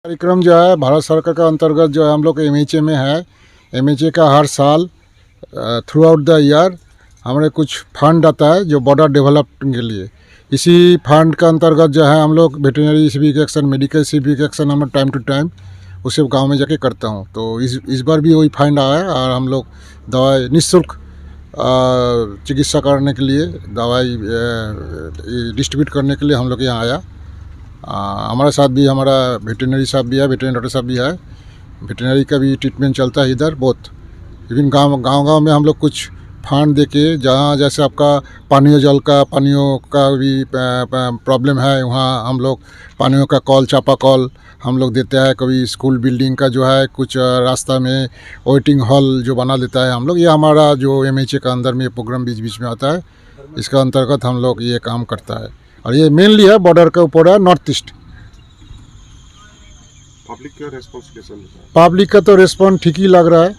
कार्यक्रम जो है भारत सरकार का अंतर्गत जो है हम लोग एमएचए में है। एमएचए का हर साल थ्रू आउट द ईयर हमारे कुछ फंड आता है जो बॉर्डर डेवलपमेंट के लिए। इसी फंड का अंतर्गत जो है हम लोग veterinary civic action, medical civic action हम लोग टाइम टू टाइम उसे गांव में जाके करता हूं। तो इस बार भी वही फंड आया और हम लोग दवाई निःशुल्क चिकित्सा करने के लिए दवाई डिस्ट्रीब्यूट करने के लिए हम लोग यहाँ आया। हमारे साथ भी हमारा वेटरनरी साहब भी है, वेटरनरी डॉक्टर साहब भी है। वेटरनरी का भी ट्रीटमेंट चलता है इधर बहुत। इवन गांव में हम लोग कुछ फंड देके जहाँ जैसे आपका पानियों का भी प्रॉब्लम है, वहाँ हम लोग पानियों का कॉल, चापा कॉल हम लोग देते हैं। कभी स्कूल बिल्डिंग का जो है कुछ रास्ता में वेटिंग हॉल जो बना देता है हम लोग। ये हमारा जो एमएचए का अंदर में ये प्रोग्राम बीच बीच में आता है, इसका अंतर्गत हम लोग ये काम करता है। और ये मेनली है बॉर्डर के ऊपर है, नॉर्थ ईस्ट। पब्लिक का रेस्पॉन्स कैसा लग रहा है? पब्लिक का तो रेस्पॉन्स ठीक ही लग रहा है,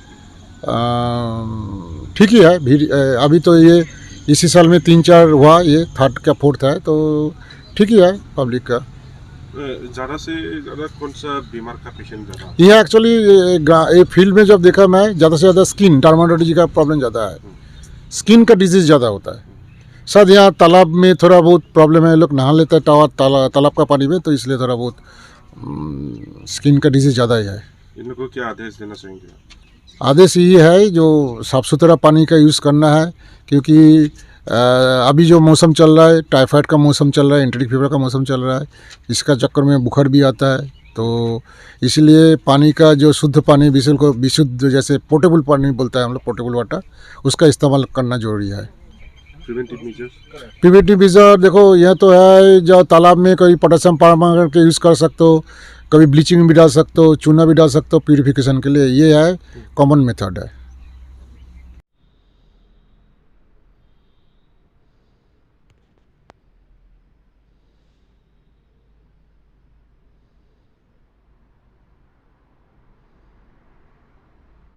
ठीक ही है। भीड़ अभी तो ये इसी साल में 3-4 हुआ, ये थर्ड का फोर्थ है, तो ठीक ही है पब्लिक का। ज़्यादा से ज़्यादा कौन सा बीमार का पेशेंट ज़्यादा? ये एक्चुअली ये फील्ड में जब देखा मैं, ज़्यादा से ज़्यादा स्किन डर्मेटोलॉजी का प्रॉब्लम ज़्यादा है, स्किन का डिजीज़ ज़्यादा होता है। शायद यहाँ तालाब में थोड़ा बहुत प्रॉब्लम है, लोग नहा लेते हैं तालाब का पानी में, तो इसलिए थोड़ा बहुत स्किन का डिजीज़ ज़्यादा ही है। इन लोगों को क्या आदेश देना चाहेंगे? आदेश ये है जो साफ़ सुथरा पानी का यूज़ करना है, क्योंकि अभी जो मौसम चल रहा है, टाइफाइड का मौसम चल रहा है, एंटेरिक फीवर का मौसम चल रहा है, इसका चक्कर में बुखार भी आता है। तो इसलिए पानी का जो शुद्ध पानी विशुद्ध जैसे पोर्टेबल पानी बोलता है हम लोग, पोर्टेबल वाटर, उसका इस्तेमाल करना जरूरी है। प्रिवेंटिव मेजर देखो, यह तो है जो तालाब में कभी पोटेशियम परमांगनेट के यूज़ कर सकते हो, कभी ब्लीचिंग भी डाल सकते हो, चूना भी डाल सकते हो प्यूरिफिकेशन के लिए। ये है कॉमन मेथड है।